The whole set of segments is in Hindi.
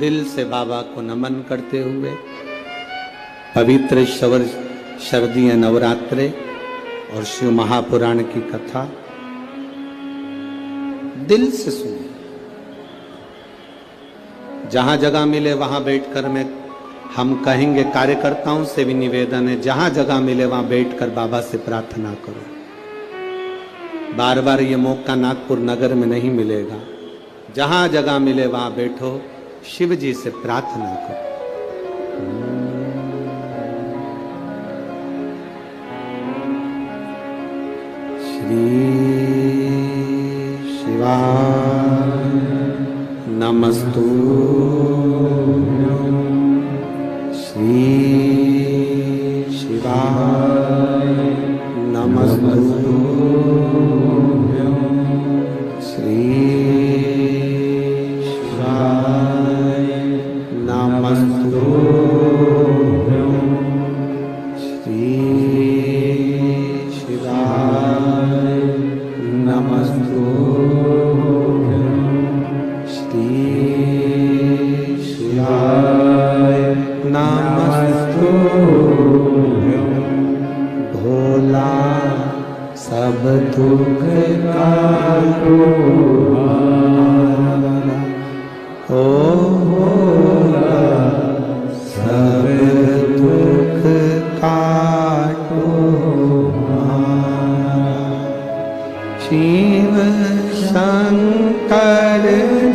दिल से बाबा को नमन करते हुए पवित्र शरदीय नवरात्रे और शिव महापुराण की कथा दिल से सुनिए। जहां जगह मिले वहां बैठकर हम कहेंगे, कार्यकर्ताओं से भी निवेदन है, जहां जगह मिले वहां बैठकर बाबा से प्रार्थना करो। बार बार ये मौका नागपुर नगर में नहीं मिलेगा। जहां जगह मिले वहां बैठो, शिव जी से प्रार्थना करो। श्री शिवाय नमस्तु, श्री शिवाय नमस्तु, श्री शिवाय नमस्तु, श्री शिवाय नमस्तु, श्री शिवाय नमस्तु। भोला सब दुख काटो, ओ भोला सब दुख काटो। शिव शंकर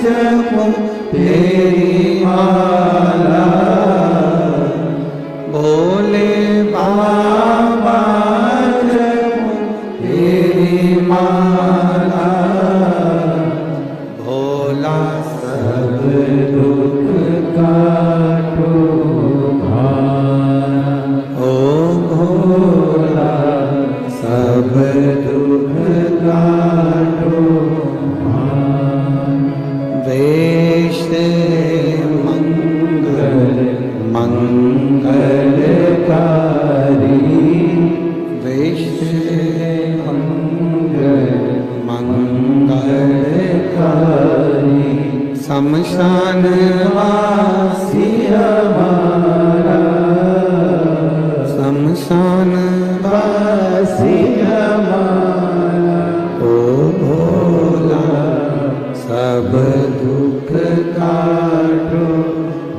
जपो तेरी माला, भोले बाबा जपो तेरी माला। भोला सब दुख काटो भारा, ओ भोला सब दुख काटो भारा। वेश मंगल मंगलकारी, वेश मंगल मंगलकारी। शमशान वासी हमारा, शमशान वासी हमारा। ओ भोला सब दुख काटो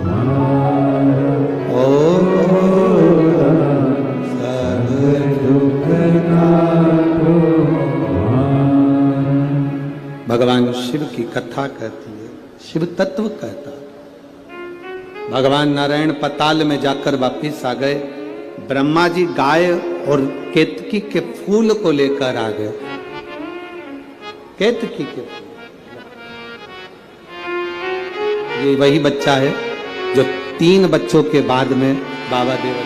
हमारा, ओ भोला सब दुख काटो हमारा। भगवान शिव की कथा कहती है, शिव तत्व कहता। भगवान नारायण पताल में जाकर वापिस आ गए। ब्रह्मा जी गाय और केतकी के फूल को लेकर आ गए। केतकी के फूल, ये वही बच्चा है जो 3 बच्चों के बाद में बाबा देव।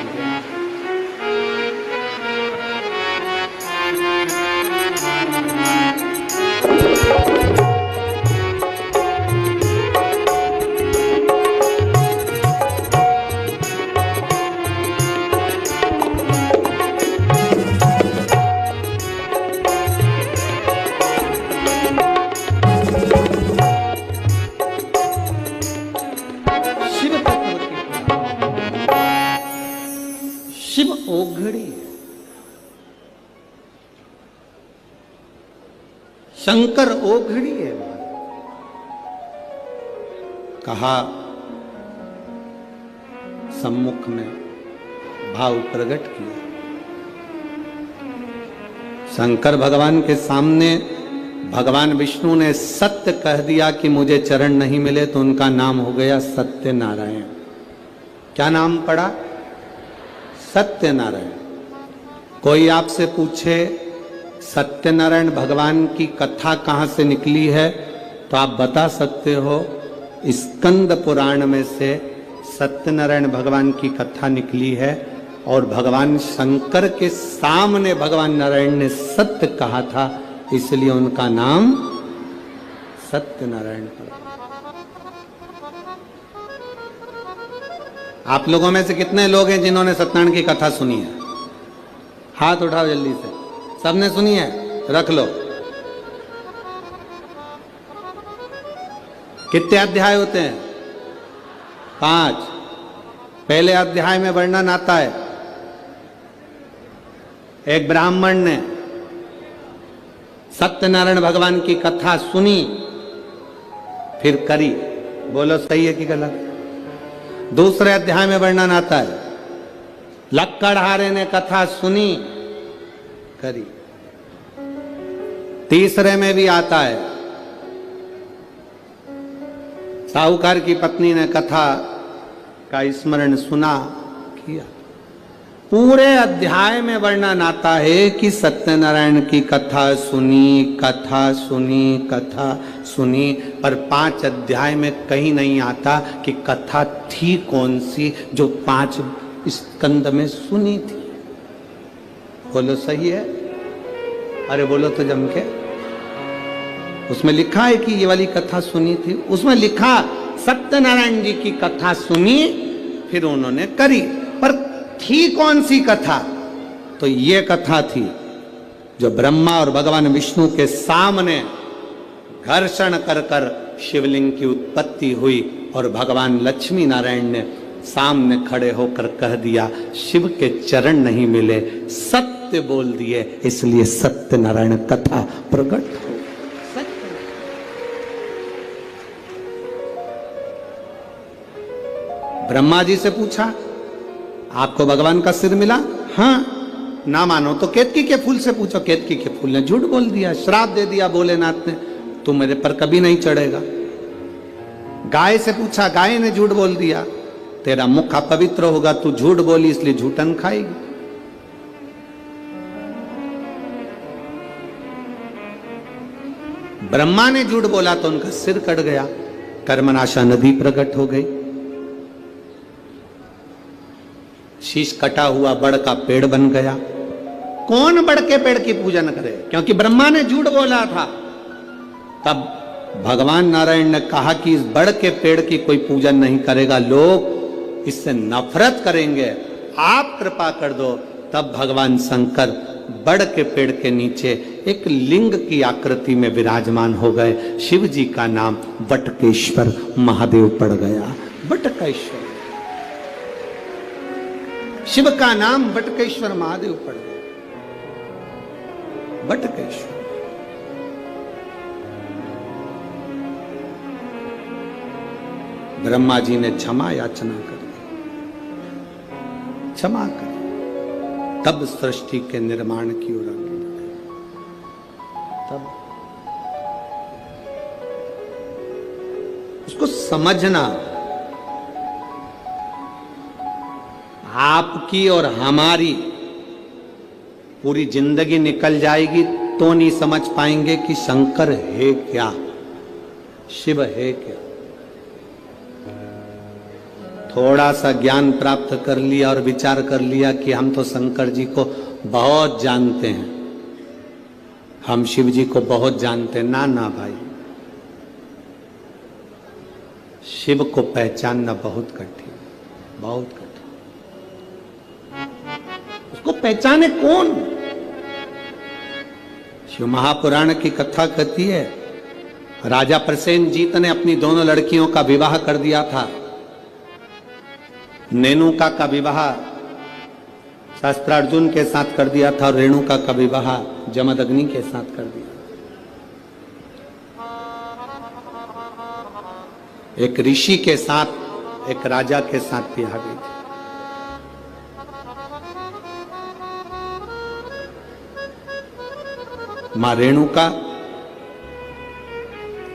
शिव ओघड़ी है, शंकर ओघड़ी है। कहा सम्मुख में भाव प्रकट किया। शंकर भगवान के सामने भगवान विष्णु ने सत्य कह दिया कि मुझे चरण नहीं मिले, तो उनका नाम हो गया सत्य नारायण। क्या नाम पड़ा? सत्यनारायण। कोई आपसे पूछे सत्यनारायण भगवान की कथा कहाँ से निकली है, तो आप बता सकते हो स्कंद पुराण में से सत्यनारायण भगवान की कथा निकली है। और भगवान शंकर के सामने भगवान नारायण ने सत्य कहा था, इसलिए उनका नाम सत्यनारायण पड़ा। आप लोगों में से कितने लोग हैं जिन्होंने सत्यनारायण की कथा सुनी है? हाथ उठाओ जल्दी से। सबने सुनी है? रख लो। कितने अध्याय होते हैं? 5। पहले अध्याय में वर्णन आता है, एक ब्राह्मण ने सत्यनारायण भगवान की कथा सुनी, फिर करी। बोलो सही है कि गलत? दूसरे अध्याय में वर्णन आता है, लक्कड़हारे ने कथा सुनी, करी। तीसरे में भी आता है, साहूकार की पत्नी ने कथा का स्मरण सुना, किया। पूरे अध्याय में वर्णन आता है कि सत्यनारायण की कथा सुनी, कथा सुनी, कथा सुनी, पर 5 अध्याय में कहीं नहीं आता कि कथा थी कौन सी जो 5 स्कंद में सुनी थी। बोलो सही है? अरे बोलो तो जम के। उसमें लिखा है कि ये वाली कथा सुनी थी, उसमें लिखा सत्यनारायण जी की कथा सुनी, फिर उन्होंने करी, पर थी कौन सी कथा? तो ये कथा थी जो ब्रह्मा और भगवान विष्णु के सामने घर्षण कर कर शिवलिंग की उत्पत्ति हुई और भगवान लक्ष्मी नारायण ने सामने खड़े होकर कह दिया, शिव के चरण नहीं मिले, सत्य बोल दिए, इसलिए सत्यनारायण कथा प्रकट हो। ब्रह्मा जी से पूछा, आपको भगवान का सिर मिला? हाँ। ना मानो तो केतकी के फूल से पूछो। केतकी के फूल ने झूठ बोल दिया, श्राप दे दिया भोलेनाथ ने, तू मेरे पर कभी नहीं चढ़ेगा। गाय से पूछा, गाय ने झूठ बोल दिया, तेरा मुख अपवित्र होगा, तू झूठ बोली इसलिए झूठन खाएगी। ब्रह्मा ने झूठ बोला तो उनका सिर कट गया, कर्मनाशा नदी प्रकट हो गई, शीश कटा हुआ बड़ का पेड़ बन गया। कौन बड़ के पेड़ की पूजन करे? क्योंकि ब्रह्मा ने झूठ बोला था। तब भगवान नारायण ने कहा कि इस बड़ के पेड़ की कोई पूजन नहीं करेगा, लोग इससे नफरत करेंगे, आप कृपा कर दो। तब भगवान शंकर बड़ के पेड़ के नीचे एक लिंग की आकृति में विराजमान हो गए। शिव जी का नाम बटकेश्वर महादेव पड़ गया। बटकेश्वर, शिव का नाम बटकेश्वर महादेव पड़ गया। बटकेश्वर। ब्रह्मा जी ने क्षमा याचना कर दी, क्षमा कर, तब सृष्टि के निर्माण की ओर आगे बढ़े। तब उसको समझना, आपकी और हमारी पूरी जिंदगी निकल जाएगी तो नहीं समझ पाएंगे कि शंकर है क्या, शिव है क्या। थोड़ा सा ज्ञान प्राप्त कर लिया और विचार कर लिया कि हम तो शंकर जी को बहुत जानते हैं, हम शिव जी को बहुत जानते हैं। ना ना भाई, शिव को पहचानना बहुत कठिन, बहुत कठिन। उसको पहचाने कौन? शिव महापुराण की कथा कहती है, राजा प्रसेनजीत ने अपनी दोनों लड़कियों का विवाह कर दिया था। नेनुका का विवाह शास्त्रार्जुन के साथ कर दिया था और रेणुका का विवाह जमदग्नि के साथ कर दिया। एक ऋषि के साथ एक राजा के साथ ब्याह गई थी। मां रेणुका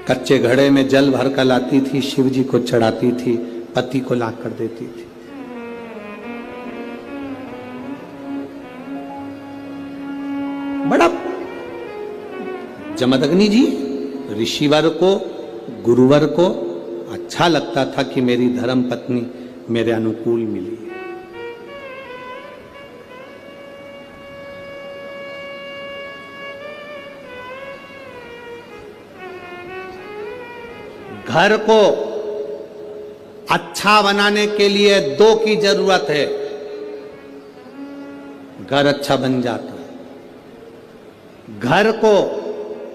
कच्चे घड़े में जल भर कर लाती थी, शिव जी को चढ़ाती थी, पति को ला कर देती थी। बड़ा जमदग्नि जी ऋषिवर को, गुरुवर को अच्छा लगता था कि मेरी धर्म पत्नी मेरे अनुकूल मिली। घर को अच्छा बनाने के लिए 2 की जरूरत है, घर अच्छा बन जाता है। घर को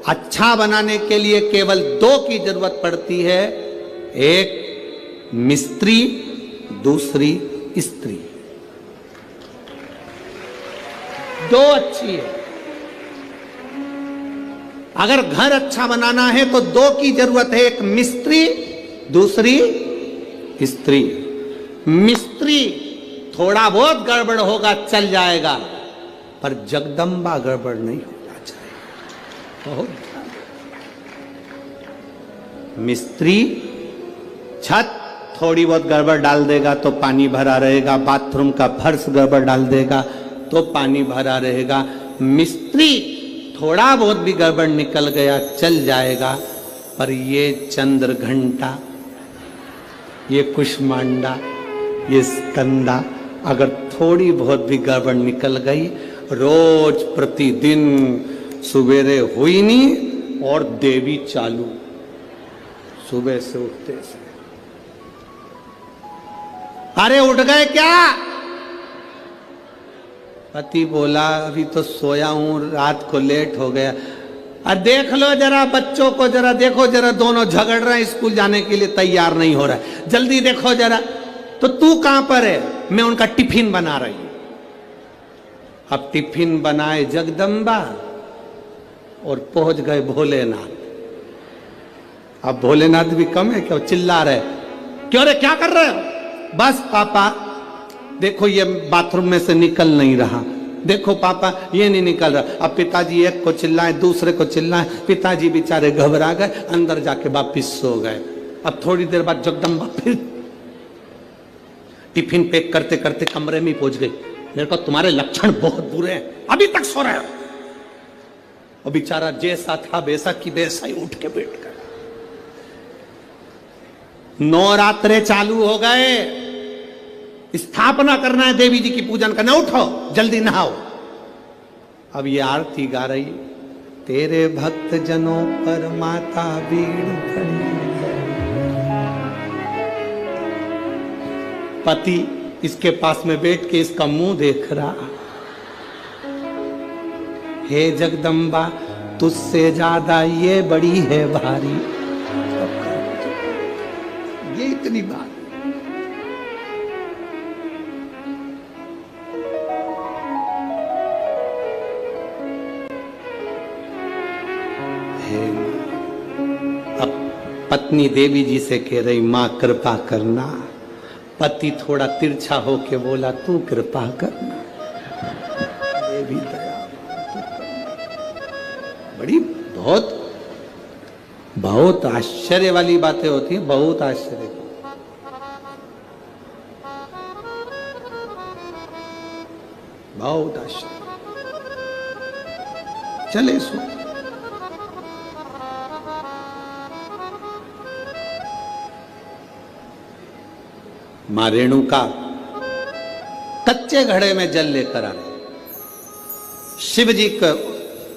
अच्छा बनाने के लिए केवल 2 की जरूरत पड़ती है, एक मिस्त्री दूसरी स्त्री। दो अच्छी है। अगर घर अच्छा बनाना है तो दो की जरूरत है, एक मिस्त्री, दूसरी स्त्री। मिस्त्री थोड़ा बहुत गड़बड़ होगा चल जाएगा, पर जगदम्बा गड़बड़ नहीं होना चाहिए। बहुत मिस्त्री छत थोड़ी बहुत गड़बड़ डाल देगा तो पानी भरा रहेगा, बाथरूम का फर्श गड़बड़ डाल देगा तो पानी भरा रहेगा। मिस्त्री थोड़ा बहुत भी गड़बड़ निकल गया चल जाएगा, पर ये चंद्र घंटा, ये कुष्मांडा, ये स्कंदा अगर थोड़ी बहुत भी गड़बड़ निकल गई, रोज प्रतिदिन सुबेरे हुई नहीं और देवी चालू सुबह से उठते से। अरे उठ गए क्या? पति बोला अभी तो सोया हूं, रात को लेट हो गया। और देख लो जरा बच्चों को, जरा देखो जरा, दोनों झगड़ रहे हैं, स्कूल जाने के लिए तैयार नहीं हो रहा है, जल्दी देखो जरा। तो तू कहां पर है? मैं उनका टिफिन बना रही हूं। अब टिफिन बनाए जगदम्बा और पहुंच गए भोलेनाथ। अब भोलेनाथ भी कम है क्या? चिल्ला रहे, क्यों रे क्या कर रहे हो? बस पापा देखो ये बाथरूम में से निकल नहीं रहा, देखो पापा ये नहीं निकल रहा। अब पिताजी एक को चिल्लाए, दूसरे को चिल्लाए, पिताजी बेचारे घबरा गए, अंदर जाके वापिस सो गए। अब थोड़ी देर बाद जगदम्बा फिर टिफिन पैक करते करते कमरे में पहुंच गई। मेरे को तुम्हारे लक्षण बहुत बुरे हैं, अभी तक सो रहे हो। और बेचारा जैसा था वैसा की वैसा ही उठ के बैठ गया। नवरात्रे चालू हो गए, स्थापना करना है, देवी जी की पूजन करना, उठो जल्दी नहाओ। अब ये आरती गा रही, तेरे भक्त जनों पर माता भीड़ पड़ी। पति इसके पास में बैठ के इसका मुंह देख रहा, हे जगदम्बा तुझसे ज्यादा ये बड़ी है भारी। ये इतनी बात है। अब पत्नी देवी जी से कह रही, मां कृपा करना। पति थोड़ा तिरछा होके बोला, तू कृपा करना। देवी दया, बड़ी बहुत बहुत आश्चर्य वाली बातें होती हैं, बहुत आश्चर्य। बहुत आश्चर्य। चले सो मां रेणुका कच्चे घड़े में जल लेकर आ रही, शिव जी को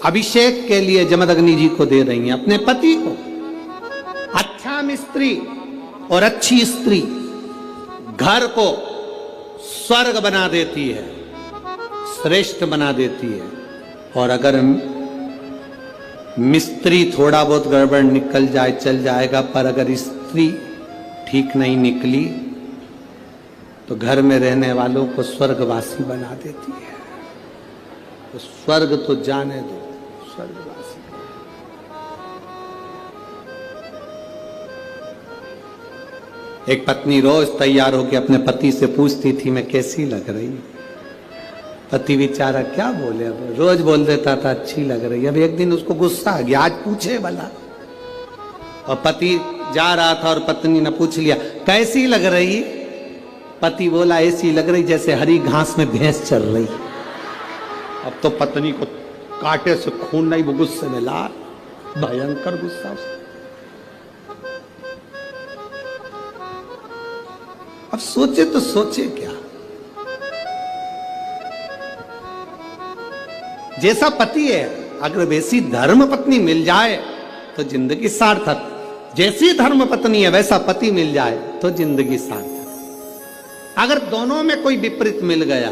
अभिषेक के लिए जमदग्नि जी को दे रही हैं, अपने पति को। अच्छा मिस्त्री और अच्छी स्त्री घर को स्वर्ग बना देती है, श्रेष्ठ बना देती है। और अगर मिस्त्री थोड़ा बहुत गड़बड़ निकल जाए चल जाएगा, पर अगर स्त्री ठीक नहीं निकली तो घर में रहने वालों को स्वर्गवासी बना देती है। तो स्वर्ग तो जाने दो, स्वर्गवासी। एक पत्नी रोज तैयार होकर अपने पति से पूछती थी, मैं कैसी लग रही? पति बेचारा क्या बोले, अब रोज बोल देता था अच्छी लग रही। अब एक दिन उसको गुस्सा आ गया, आज पूछे भला। और पति जा रहा था और पत्नी ने पूछ लिया, कैसी लग रही? पति बोला, ऐसी लग रही जैसे हरी घास में भैंस चल रही। अब तो पत्नी को कांटे से खून नहीं, वो गुस्से में लाल, भयंकर गुस्सा उसका। अब सोचे तो सोचे क्या? जैसा पति है, अगर वैसी धर्म पत्नी मिल जाए तो जिंदगी सार्थक। जैसी धर्म पत्नी है वैसा पति मिल जाए तो जिंदगी सार्थक। अगर दोनों में कोई विपरीत मिल गया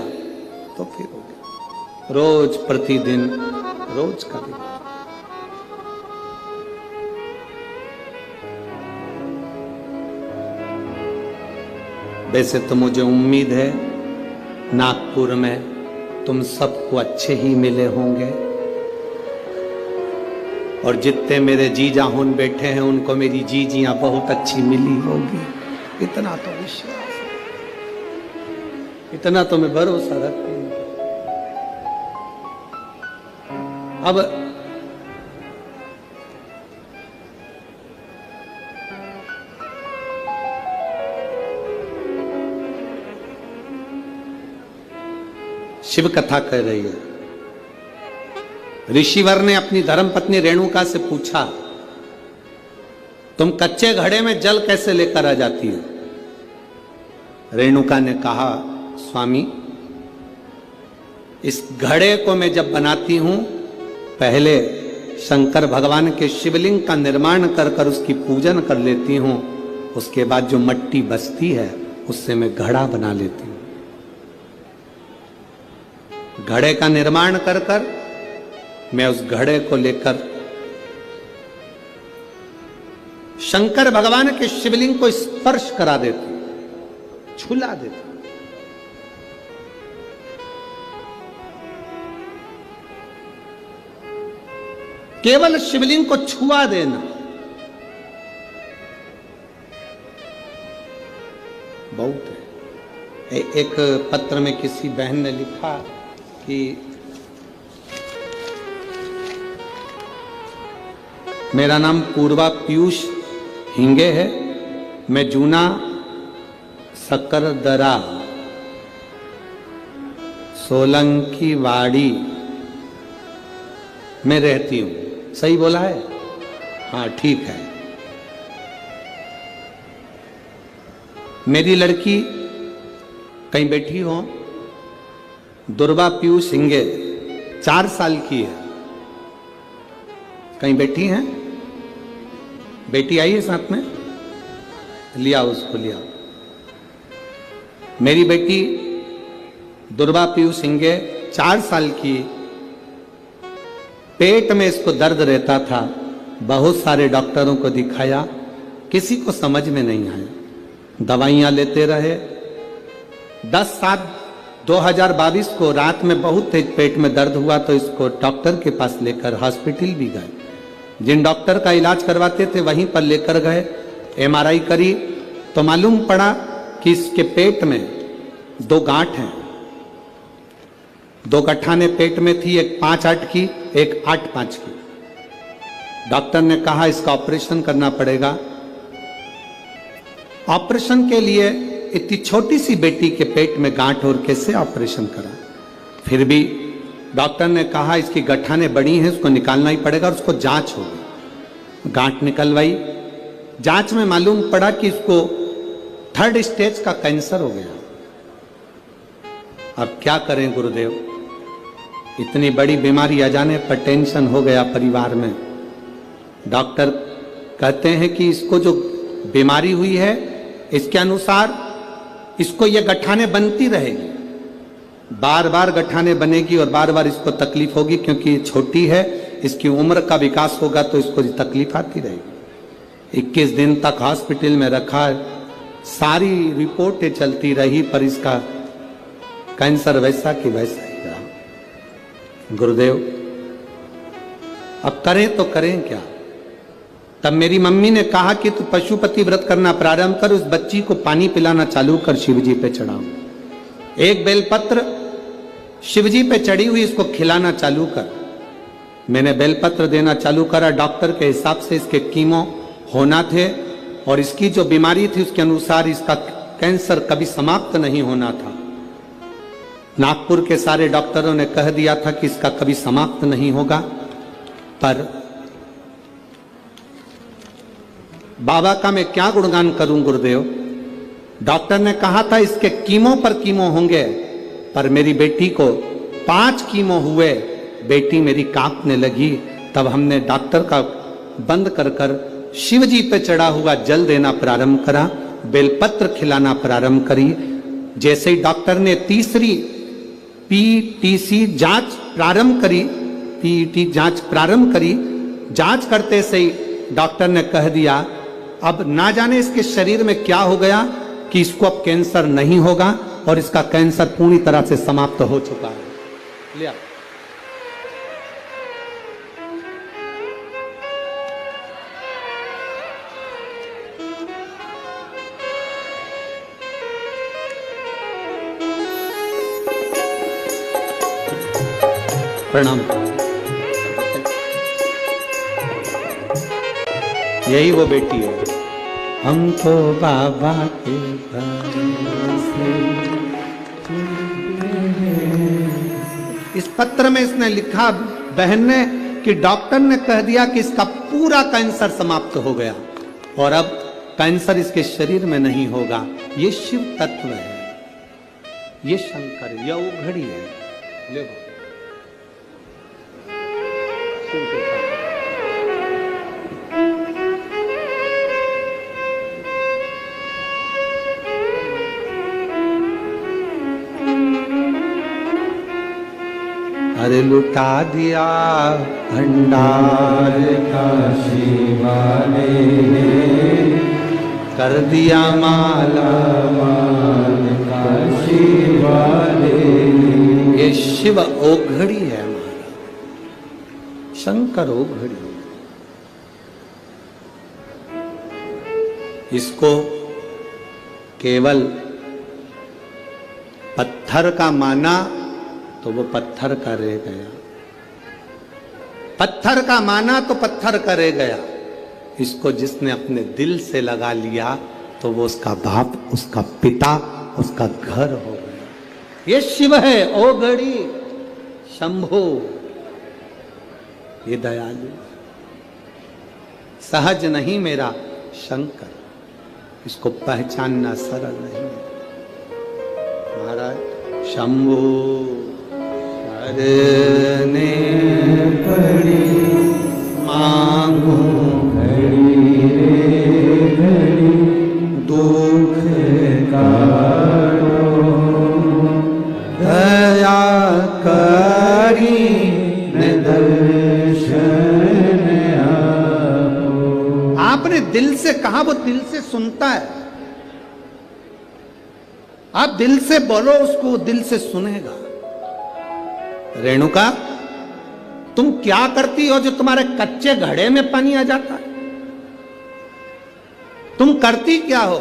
तो फिर हो गया रोज प्रतिदिन रोज का विपरीत। वैसे तो मुझे उम्मीद है नागपुर में तुम सबको अच्छे ही मिले होंगे, और जितने मेरे जीजा हुन बैठे हैं उनको मेरी जीजियां बहुत अच्छी मिली होगी। इतना तो विश्वास है, इतना तो मैं भरोसा रखती हूँ। अब शिव कथा कह रही है। ऋषिवर ने अपनी धर्मपत्नी रेणुका से पूछा, तुम कच्चे घड़े में जल कैसे लेकर आ जाती हो? रेणुका ने कहा, स्वामी, इस घड़े को मैं जब बनाती हूं, पहले शंकर भगवान के शिवलिंग का निर्माण कर उसकी पूजन कर लेती हूं, उसके बाद जो मट्टी बचती है उससे मैं घड़ा बना लेती हूं। घड़े का निर्माण कर मैं उस घड़े को लेकर शंकर भगवान के शिवलिंग को स्पर्श करा देती हूं, छुला देती हूं। केवल शिवलिंग को छुआ देना बहुत है। एक पत्र में किसी बहन ने लिखा कि मेरा नाम पूर्वा पीयूष हिंगे है, मैं जूना सकरदरा सोलंकी वाड़ी में रहती हूं। सही बोला है? हाँ ठीक है। मेरी लड़की कहीं बैठी हो, दुर्वा पीयूष सिंगे 4 साल की है, कहीं बैठी हैं? बेटी आई है साथ में, लिया उसको, लिया। मेरी बेटी दुर्वा पीयूष सिंगे 4 साल की, पेट में इसको दर्द रहता था, बहुत सारे डॉक्टरों को दिखाया, किसी को समझ में नहीं आया, दवाइयां लेते रहे। 10/7/2022 को रात में बहुत तेज पेट में दर्द हुआ तो इसको डॉक्टर के पास लेकर हॉस्पिटल भी गए। जिन डॉक्टर का इलाज करवाते थे वहीं पर लेकर गए, MRI करी तो मालूम पड़ा कि इसके पेट में 2 गांठ हैं, 2 गठाने पेट में थी, एक 5/8 की, एक 8/5 की। डॉक्टर ने कहा इसका ऑपरेशन करना पड़ेगा। ऑपरेशन के लिए इतनी छोटी सी बेटी के पेट में गांठ और कैसे ऑपरेशन करा? फिर भी डॉक्टर ने कहा इसकी गठाने बड़ी हैं, उसको निकालना ही पड़ेगा, और उसको जांच होगी। गांठ निकलवाई, जांच में मालूम पड़ा कि इसको 3rd स्टेज का कैंसर हो गया। अब क्या करें गुरुदेव, इतनी बड़ी बीमारी आ जाने पर टेंशन हो गया परिवार में। डॉक्टर कहते हैं कि इसको जो बीमारी हुई है इसके अनुसार इसको ये गठाने बनती रहेगी, बार बार गठाने बनेगी और बार बार इसको तकलीफ होगी, क्योंकि ये छोटी है, इसकी उम्र का विकास होगा तो इसको तकलीफ आती रहेगी। 21 दिन तक हॉस्पिटल में रखा, सारी रिपोर्टें चलती रही, पर इसका कैंसर वैसा कि वैसा ही रहा। गुरुदेव अब करें तो करें क्या? तब मेरी मम्मी ने कहा कि तू पशुपति व्रत करना प्रारंभ कर, उस बच्ची को पानी पिलाना चालू कर, शिवजी पे चढ़ाओ। एक बेलपत्र शिवजी पे चढ़ी हुई, इसको खिलाना चालू कर। मैंने बेलपत्र देना चालू करा। डॉक्टर के हिसाब से इसके कीमो होना थे और इसकी जो बीमारी थी उसके अनुसार इसका कैंसर कभी समाप्त नहीं होना था। नागपुर के सारे डॉक्टरों ने कह दिया था कि इसका कभी समाप्त नहीं होगा, पर बाबा का मैं क्या गुणगान करूं गुरुदेव। डॉक्टर ने कहा था इसके कीमो पर कीमो होंगे, पर मेरी बेटी को 5 कीमो हुए, बेटी मेरी कांपने लगी। तब हमने डॉक्टर का बंद कर शिव जी पे चढ़ा हुआ जल देना प्रारंभ करा, बेलपत्र खिलाना प्रारंभ करी। जैसे ही डॉक्टर ने तीसरी PTC जांच प्रारंभ करी, PET जांच प्रारंभ करी, जांच करते से ही डॉक्टर ने कह दिया अब ना जाने इसके शरीर में क्या हो गया कि इसको अब कैंसर नहीं होगा और इसका कैंसर पूरी तरह से समाप्त हो चुका है। लिया प्रणाम। यही वो बेटी है। हम तो बाबा के भरोसे। इस पत्र में इसने लिखा बहन ने कि डॉक्टर ने कह दिया कि इसका पूरा कैंसर समाप्त हो गया और अब कैंसर इसके शरीर में नहीं होगा। ये शिव तत्व है, ये शंकर, यह वो घड़ी है। ले अरे लुटा दिया भंडार का शिवाले ने, कर दिया माला माल का शिवाले ने। ये शिव ओघड़ी है हमारा, शंकर ओघड़ी। इसको केवल पत्थर का माना तो वो पत्थर का रह गया, पत्थर का माना तो पत्थर का रह गया। इसको जिसने अपने दिल से लगा लिया तो वो उसका बाप, उसका पिता, उसका घर हो गया। ये शिव है, ओ घड़ी शंभो। ये दयालु सहज नहीं मेरा शंकर, इसको पहचानना सरल नहीं। महाराज शंभो शरने पड़ी मांगू घड़ी रे घड़ी, दुख काटो दया करी न दर्शन आपो। आपने दिल से कहा, वो दिल से सुनता है। आप दिल से बोलो उसको, दिल से सुनेगा। रेणुका, तुम क्या करती हो जो तुम्हारे कच्चे घड़े में पानी आ जाता है? तुम करती क्या हो?